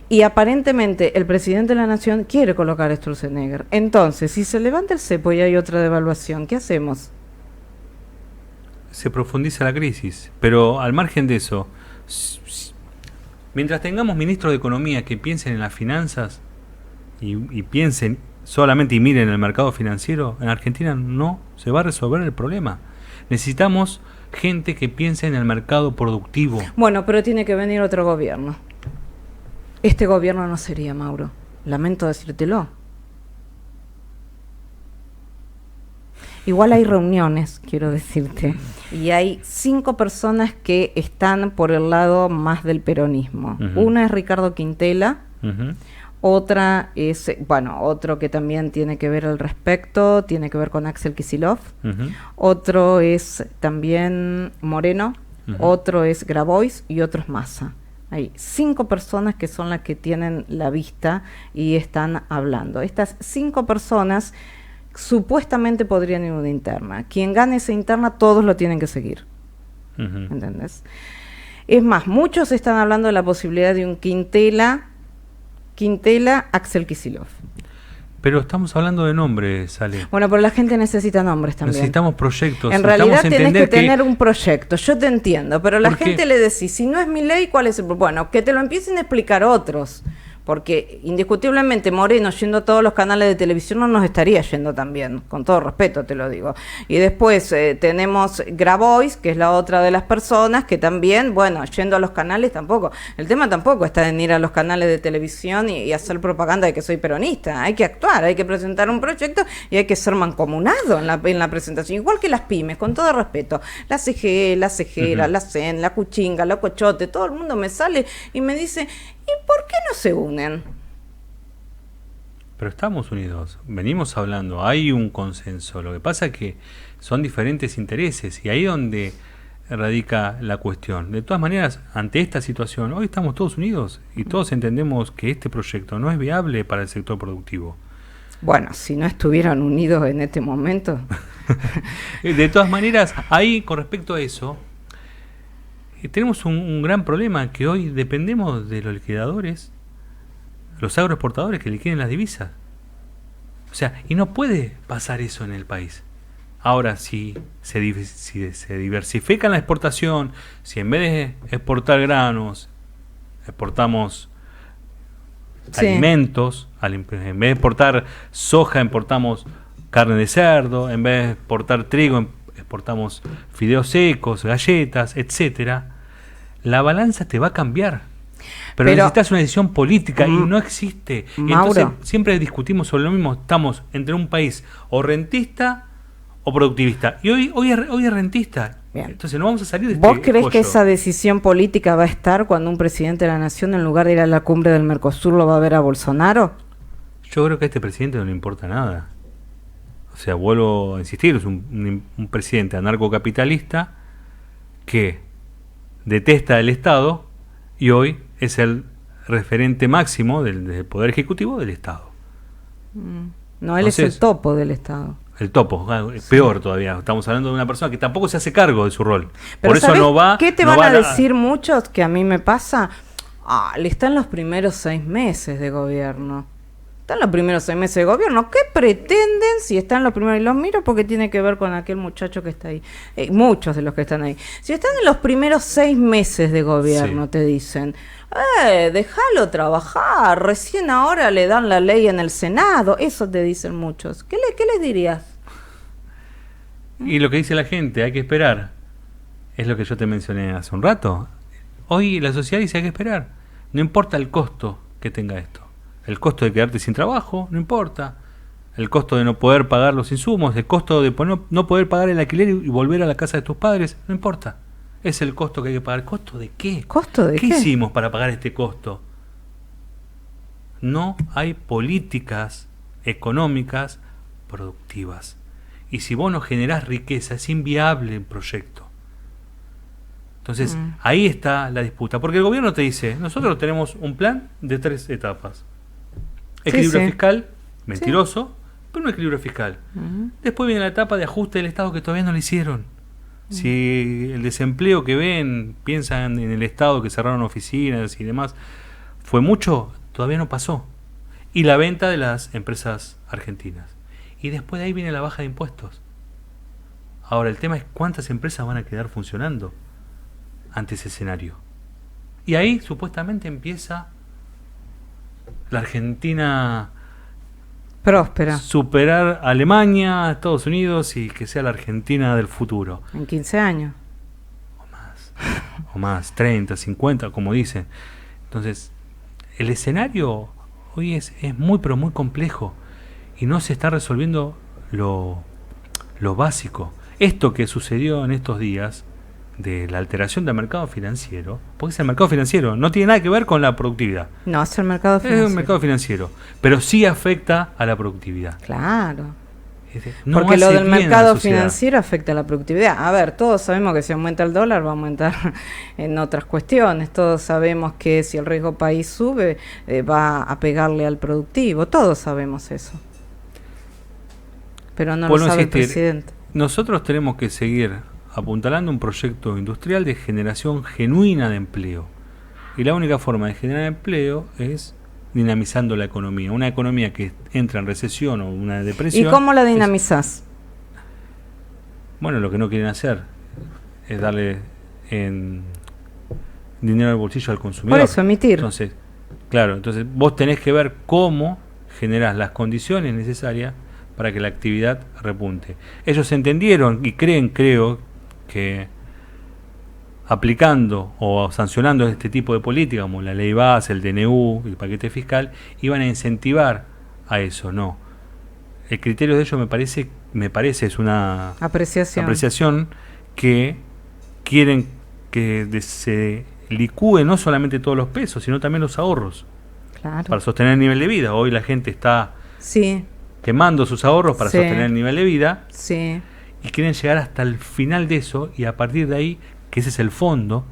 Y aparentemente el presidente de la Nación quiere colocar a Sturzenegger. Entonces, si se levanta el cepo y hay otra devaluación, ¿qué hacemos? Se profundiza la crisis, pero al margen de eso, mientras tengamos ministros de Economía que piensen en las finanzas y piensen solamente y miren el mercado financiero, en Argentina no se va a resolver el problema. Necesitamos gente que piense en el mercado productivo. Bueno, pero tiene que venir otro gobierno. Este gobierno no sería, Mauro. Lamento decírtelo. Igual hay reuniones, quiero decirte, y hay 5 personas que están por el lado más del peronismo. Una es Ricardo Quintela, otra es, bueno, otro que también tiene que ver al respecto, tiene que ver con Axel Kicillof, otro es también Moreno, otro es Grabois y otro es Massa. Hay 5 personas que son las que tienen la vista y están hablando. Estas 5 personas supuestamente podrían ir a una interna. Quien gane esa interna, todos lo tienen que seguir. ¿Entendés? Es más, muchos están hablando de la posibilidad de un Quintela, Axel Kicillof. Pero estamos hablando de nombres, Ale. Bueno, pero la gente necesita nombres también. Necesitamos proyectos. En realidad tenés que tener un proyecto, yo te entiendo, pero la gente le decís, si no es Milei, ¿cuál es el problema? Bueno, que te lo empiecen a explicar otros. Porque indiscutiblemente Moreno yendo a todos los canales de televisión no nos estaría yendo tan bien, con todo respeto te lo digo. Y después tenemos Grabois, que es la otra de las personas, que también, bueno, yendo a los canales tampoco. El tema tampoco está en ir a los canales de televisión y hacer propaganda de que soy peronista. Hay que actuar, hay que presentar un proyecto y hay que ser mancomunado en la presentación. Igual que las pymes, con todo respeto. La CGE, la Cejera, la CEN, la Cuchinga, la Cochote, todo el mundo me sale y me dice... ¿Y por qué no se unen? Pero estamos unidos, venimos hablando, hay un consenso. Lo que pasa es que son diferentes intereses y ahí es donde radica la cuestión. De todas maneras, ante esta situación, hoy estamos todos unidos y todos entendemos que este proyecto no es viable para el sector productivo. Bueno, si no estuvieran unidos en este momento. De todas maneras, ahí con respecto a eso... tenemos un gran problema, que hoy dependemos de los liquidadores, los agroexportadores que liquiden las divisas. O sea, y no puede pasar eso en el país. Ahora, si se diversifica la exportación, si en vez de exportar granos, exportamos alimentos, en vez de exportar soja, importamos carne de cerdo, en vez de exportar trigo, exportamos fideos secos, galletas, etcétera, la balanza te va a cambiar. Pero necesitas una decisión política y no existe. Mauro, entonces siempre discutimos sobre lo mismo. Estamos entre un país o rentista o productivista. Y hoy es rentista. Bien. Entonces no vamos a salir de ¿Vos crees que esa decisión política va a estar cuando un presidente de la nación, en lugar de ir a la cumbre del Mercosur, lo va a ver a Bolsonaro? Yo creo que a este presidente no le importa nada. O sea, vuelvo a insistir, es un presidente anarcocapitalista que detesta el Estado y hoy es el referente máximo del Poder Ejecutivo del Estado. No, él es el topo del Estado. El topo, peor todavía. Estamos hablando de una persona que tampoco se hace cargo de su rol. Pero por eso no va. ¿Qué te van a decir muchos que a mí me pasa? Le están los primeros 6 meses de gobierno. Están los primeros 6 meses de gobierno. ¿Qué pretenden si están los primeros? Y los miro porque tiene que ver con aquel muchacho que está ahí. Muchos de los que están ahí. Si están en los primeros 6 meses de gobierno, te dicen, déjalo trabajar. Recién ahora le dan la ley en el Senado. Eso te dicen muchos. ¿Qué les dirías? Y lo que dice la gente, hay que esperar. Es lo que yo te mencioné hace un rato. Hoy la sociedad dice hay que esperar. No importa el costo que tenga esto. El costo de quedarte sin trabajo, no importa. El costo de no poder pagar los insumos, el costo de no poder pagar el alquiler y volver a la casa de tus padres, no importa. Es el costo que hay que pagar. ¿Costo de qué? ¿Costo de qué? ¿Qué hicimos para pagar este costo? No hay políticas económicas productivas. Y si vos no generás riqueza, es inviable el proyecto. Entonces, ahí está la disputa. Porque el gobierno te dice, nosotros tenemos un plan de 3 etapas. Equilibrio fiscal, mentiroso, pero un equilibrio fiscal. Después viene la etapa de ajuste del Estado que todavía no lo hicieron. Si el desempleo que ven, piensan en el Estado que cerraron oficinas y demás, fue mucho, todavía no pasó. Y la venta de las empresas argentinas. Y después de ahí viene la baja de impuestos. Ahora, el tema es cuántas empresas van a quedar funcionando ante ese escenario. Y ahí supuestamente empieza la Argentina próspera, superar a Alemania, Estados Unidos y que sea la Argentina del futuro. En 15 años. O más, 30, 50, como dicen. Entonces, el escenario hoy es muy, pero muy complejo y no se está resolviendo lo básico. Esto que sucedió en estos días de la alteración del mercado financiero, porque es el mercado financiero, no tiene nada que ver con la productividad. No, es el mercado financiero. Es un mercado financiero, pero sí afecta a la productividad. Claro. No porque lo del bien mercado financiero afecta a la productividad. A ver, todos sabemos que si aumenta el dólar va a aumentar en otras cuestiones. Todos sabemos que si el riesgo país sube, va a pegarle al productivo. Todos sabemos eso. Pero no lo sabe el presidente. Nosotros tenemos que seguir apuntalando un proyecto industrial de generación genuina de empleo. Y la única forma de generar empleo es dinamizando la economía. Una economía que entra en recesión o una depresión. ¿Y cómo la dinamizás? Bueno, lo que no quieren hacer es darle dinero al bolsillo al consumidor. Por eso, emitir. Entonces, claro, entonces vos tenés que ver cómo generás las condiciones necesarias para que la actividad repunte. Ellos entendieron y creo que aplicando o sancionando este tipo de política como la ley base, el DNU, el paquete fiscal, iban a incentivar a eso. No, el criterio de ellos me parece es una apreciación que quieren que se licúe no solamente todos los pesos, sino también los ahorros, claro, para sostener el nivel de vida. Hoy la gente está quemando sus ahorros para sostener el nivel de vida, y quieren llegar hasta el final de eso, y a partir de ahí, que ese es el fondo,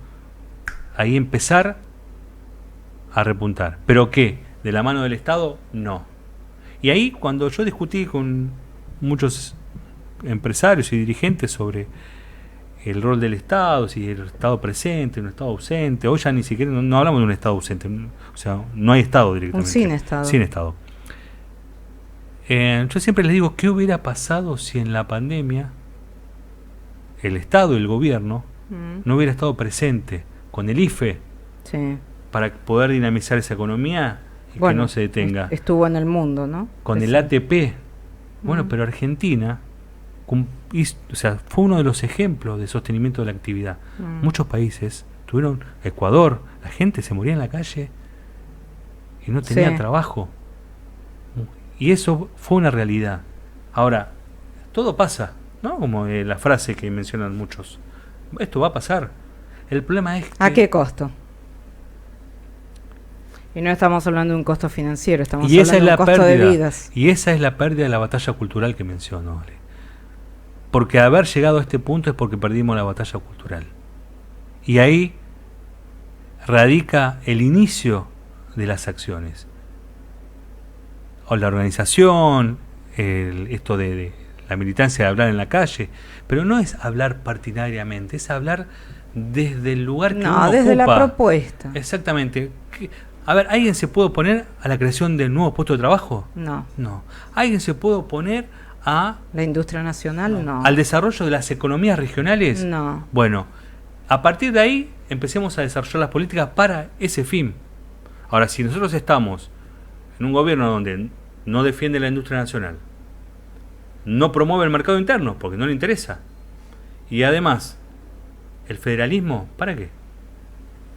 ahí empezar a repuntar. ¿Pero qué? ¿De la mano del Estado? No. Y ahí, cuando yo discutí con muchos empresarios y dirigentes sobre el rol del Estado, si el Estado presente, un Estado ausente, hoy ya ni siquiera no hablamos de un Estado ausente, o sea, no hay Estado directamente. Sin Estado. Sin Estado. Yo siempre les digo, ¿qué hubiera pasado si en la pandemia el Estado y el gobierno no hubiera estado presente con el IFE para poder dinamizar esa economía y que no se detenga? Estuvo en el mundo, ¿no? Con el ATP. Bueno, pero Argentina fue uno de los ejemplos de sostenimiento de la actividad. Muchos países tuvieron, Ecuador, la gente se moría en la calle y no tenía trabajo. Y eso fue una realidad. Ahora, todo pasa, ¿no? Como la frase que mencionan muchos. Esto va a pasar. El problema es que... ¿A qué costo? Y no estamos hablando de un costo financiero, estamos hablando de un costo de vidas. Y esa es la pérdida de la batalla cultural que menciono, Ale. Porque haber llegado a este punto es porque perdimos la batalla cultural. Y ahí radica el inicio de las acciones. O la organización, esto de la militancia de hablar en la calle, pero no es hablar partidariamente, es hablar desde el lugar que uno ocupa. No, desde la propuesta. Exactamente. A ver, ¿alguien se puede oponer a la creación de nuevos puestos de trabajo? No. ¿Alguien se puede oponer a... la industria nacional? No. ¿Al desarrollo de las economías regionales? No. Bueno, a partir de ahí empecemos a desarrollar las políticas para ese fin. Ahora, si nosotros estamos en un gobierno donde no defiende la industria nacional, no promueve el mercado interno porque no le interesa, y además el federalismo, ¿para qué?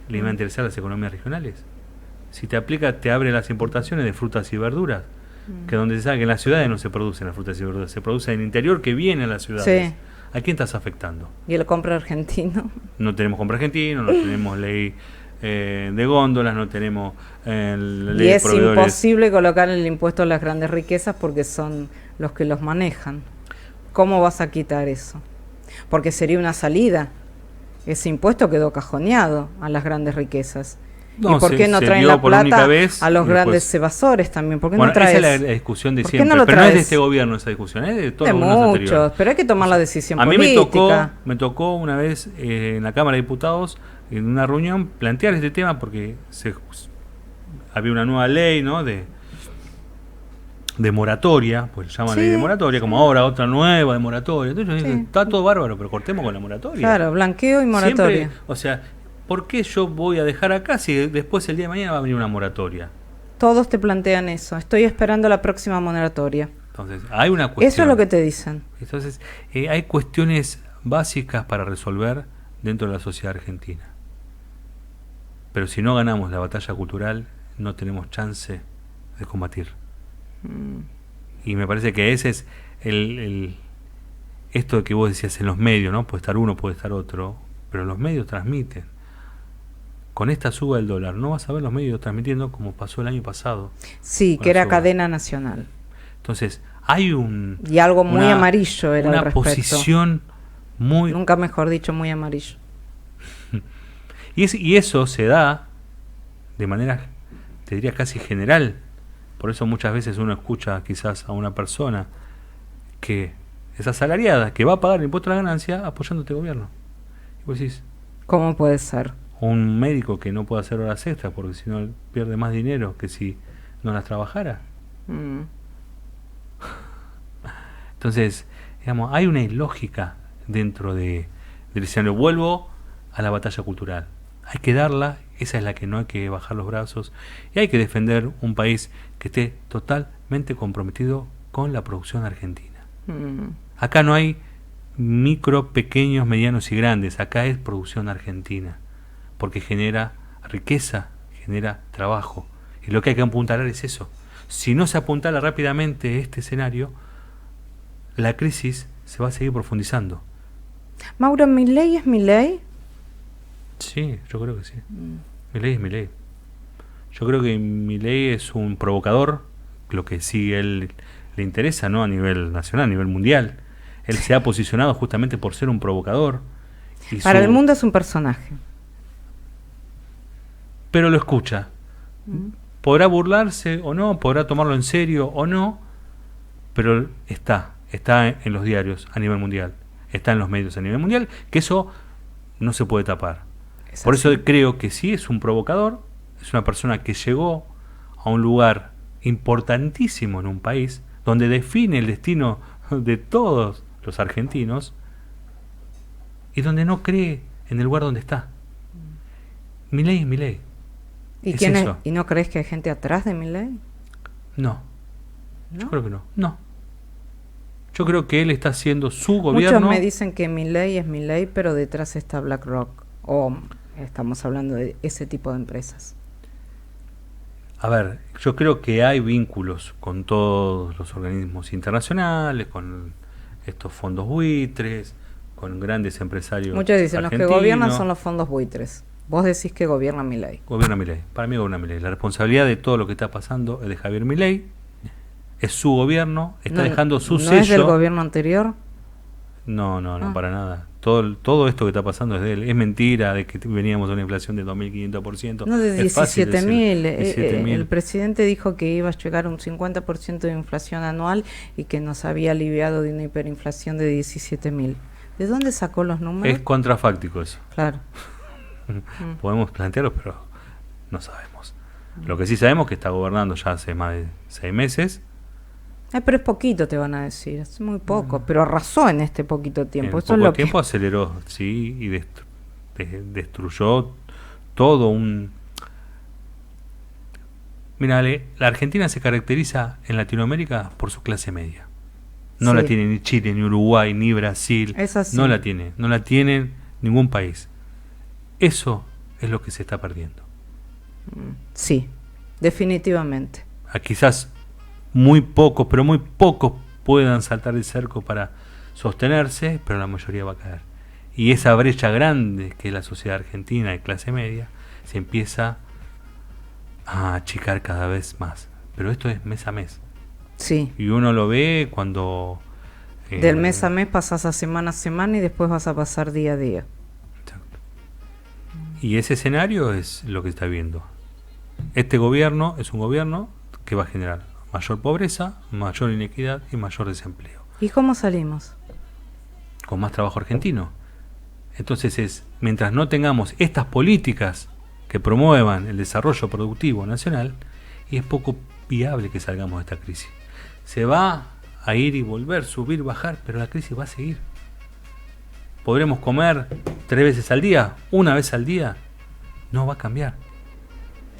¿Le iba a interesar las economías regionales? Si te aplica, te abre las importaciones de frutas y verduras, que donde se sabe que en las ciudades no se producen las frutas y verduras, se produce en el interior que viene a las ciudades. ¿A quién estás afectando? ¿Y el compra argentino? No tenemos compra argentino, no tenemos ley de góndolas, no tenemos ley de proveedores. Y es imposible colocar el impuesto a las grandes riquezas porque son los que los manejan. ¿Cómo vas a quitar eso? Porque sería una salida. Ese impuesto quedó cajoneado a las grandes riquezas. No, ¿Y por qué no se traen dio la por única plata vez a los y grandes después- evasores también? ¿Por qué Bueno, no traes? esa es la discusión de ¿Por qué siempre, no lo pero no es de traes? este gobierno esa discusión, es de todos De los gobiernos muchos, anteriores. pero hay que tomar la decisión A mí política. me tocó una vez en la Cámara de Diputados, en una reunión, plantear este tema porque había una nueva ley, ¿no? de moratoria, pues se llama Sí, ley de moratoria, como ahora otra nueva de moratoria. Entonces yo Sí. dije, está todo bárbaro, pero cortemos con la moratoria. Claro, blanqueo y moratoria. Siempre, o sea, ¿por qué yo voy a dejar acá si después el día de mañana va a venir una moratoria? Todos te plantean eso. Estoy esperando la próxima moratoria. Entonces, hay una cuestión. Eso es lo que te dicen. Entonces, hay cuestiones básicas para resolver dentro de la sociedad argentina. Pero si no ganamos la batalla cultural, no tenemos chance de combatir. Y me parece que ese es esto de que vos decías en los medios, ¿no? Puede estar uno, puede estar otro, pero los medios transmiten. Con esta suba del dólar, no vas a ver los medios transmitiendo como pasó el año pasado. Sí, con que la era suba. cadena nacional. Entonces, hay Y algo muy una- amarillo era una al respecto. posición muy... Nunca mejor dicho, muy amarillo. Y eso se da de manera, te diría, casi general. Por eso muchas veces uno escucha quizás a una persona que es asalariada, que va a pagar el impuesto a la ganancia apoyando a este gobierno. Y vos decís, ¿Cómo puede ser? o un médico que no puede hacer horas extras porque si no pierde más dinero que si no las trabajara. Mm. Entonces, digamos, hay una ilógica dentro del escenario. Vuelvo a la batalla cultural. Hay que darla, esa es la que no hay que bajar los brazos, y hay que defender un país que esté totalmente comprometido con la producción argentina. Mm. Acá no hay micro, pequeños, medianos y grandes, acá es producción argentina, porque genera riqueza, genera trabajo, y lo que hay que apuntalar es eso. Si no se apuntala rápidamente este escenario, la crisis se va a seguir profundizando. Mauro, ¿Milei es Milei? Sí, yo creo que sí. Milei es Milei. Yo creo que Milei es un provocador, lo que sí él le interesa, ¿no? A nivel nacional, a nivel mundial. Él se ha posicionado justamente por ser un provocador. Y Para el mundo es un personaje. Pero lo escucha. Podrá burlarse o no, podrá tomarlo en serio o no, pero está en los diarios a nivel mundial, está en los medios a nivel mundial, que eso no se puede tapar. Es Por así. eso creo que sí es un provocador, es una persona que llegó a un lugar importantísimo en un país, donde define el destino de todos los argentinos, y donde no cree en el lugar donde está. Milei es Milei. ¿Y, es quién es? eso. ¿Y no crees que hay gente atrás de Milei? No, ¿No? yo creo que no. No. Yo creo que él está haciendo su gobierno. Muchos me dicen que Milei es Milei, pero detrás está BlackRock. O estamos hablando de ese tipo de empresas. A ver, yo creo que hay vínculos con todos los organismos internacionales, con estos fondos buitres, con grandes empresarios. Muchos dicen los que argentinos. gobiernan son los fondos buitres. Vos decís que gobierna Milei. Gobierna Milei. Para mí gobierna Milei. La responsabilidad de todo lo que está pasando es de Javier Milei. Es su gobierno. Está dejando su ¿No sello. es del gobierno anterior? No, Ah. para nada. Todo esto que está pasando es de él. Es mentira de que veníamos de una inflación de 2.500%. No, de Es fácil decir 17.000. 17.000. El presidente dijo que iba a llegar a un 50% de inflación anual y que nos había aliviado de una hiperinflación de 17.000. ¿De dónde sacó los números? Es contrafáctico eso. Claro. Podemos plantearlo, pero no sabemos. Lo que sí sabemos es que está gobernando ya hace más de 6 meses. Pero es poquito, te van a decir. Es muy poco. Pero arrasó en este poquito tiempo. En Eso es poco lo tiempo que... aceleró, sí, y destruyó todo un... Mira, la Argentina se caracteriza en Latinoamérica por su clase media. No Sí. la tiene ni Chile, ni Uruguay, ni Brasil. Es así. No la tiene ningún país. Eso es lo que se está perdiendo. Sí, definitivamente. Quizás muy pocos, pero muy pocos puedan saltar el cerco para sostenerse, pero la mayoría va a caer. Y esa brecha grande que es la sociedad argentina de clase media se empieza a achicar cada vez más. Pero esto es mes a mes. Sí. Y uno lo ve cuando... Del mes a mes pasás a semana y después vas a pasar día a día. Exacto. Y ese escenario es lo que está viendo. Este gobierno es un gobierno que va a generar mayor pobreza, mayor inequidad y mayor desempleo. ¿Y cómo salimos? Con más trabajo argentino. Entonces mientras no tengamos estas políticas que promuevan el desarrollo productivo nacional, y es poco viable que salgamos de esta crisis. Se va a ir y volver, subir, bajar, pero la crisis va a seguir. ¿Podremos comer 3 veces al día? ¿1 vez al día? No va a cambiar.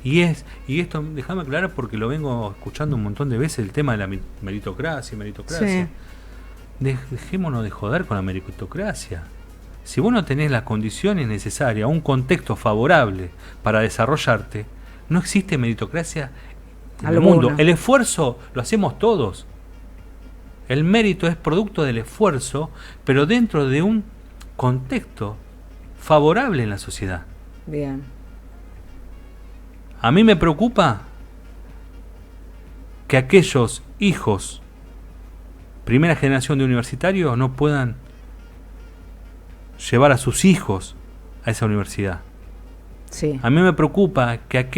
Y esto, déjame aclarar porque lo vengo escuchando un montón de veces, el tema de la meritocracia. Sí. Dejémonos de joder con la meritocracia. Si vos no tenés las condiciones necesarias, un contexto favorable para desarrollarte, no existe meritocracia en el mundo. El esfuerzo lo hacemos todos. El mérito es producto del esfuerzo, pero dentro de un contexto favorable en la sociedad. Bien. A mí me preocupa que aquellos hijos, primera generación de universitarios, no puedan llevar a sus hijos a esa universidad. Sí. A mí me preocupa que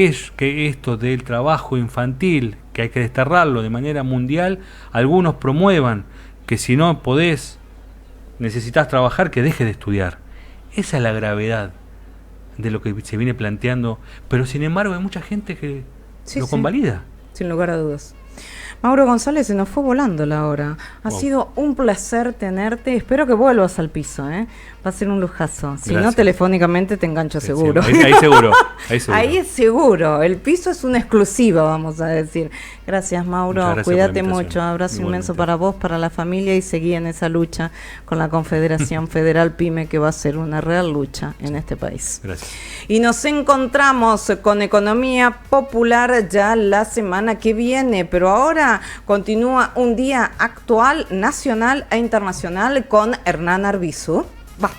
esto del trabajo infantil, que hay que desterrarlo de manera mundial, algunos promuevan que si no podés, necesitas trabajar, que dejes de estudiar. Esa es la gravedad de lo que se viene planteando, pero sin embargo hay mucha gente que lo convalida. Sin lugar a dudas. Mauro González, se nos fue volando la hora. Ha sido un placer tenerte. Espero que vuelvas al piso, ¿eh? Va a ser un lujazo. Si no, telefónicamente te engancho seguro. Ahí seguro. Ahí es seguro. El piso es una exclusiva, vamos a decir. Gracias, Mauro. Gracias. Cuídate mucho. Abrazo inmenso para vos, para la familia, y seguí en esa lucha con la Confederación Federal PYME, que va a ser una real lucha en este país. Gracias. Y nos encontramos con Economía Popular ya la semana que viene, pero ahora continúa un día actual, nacional e internacional con Hernán Arbizu. Va.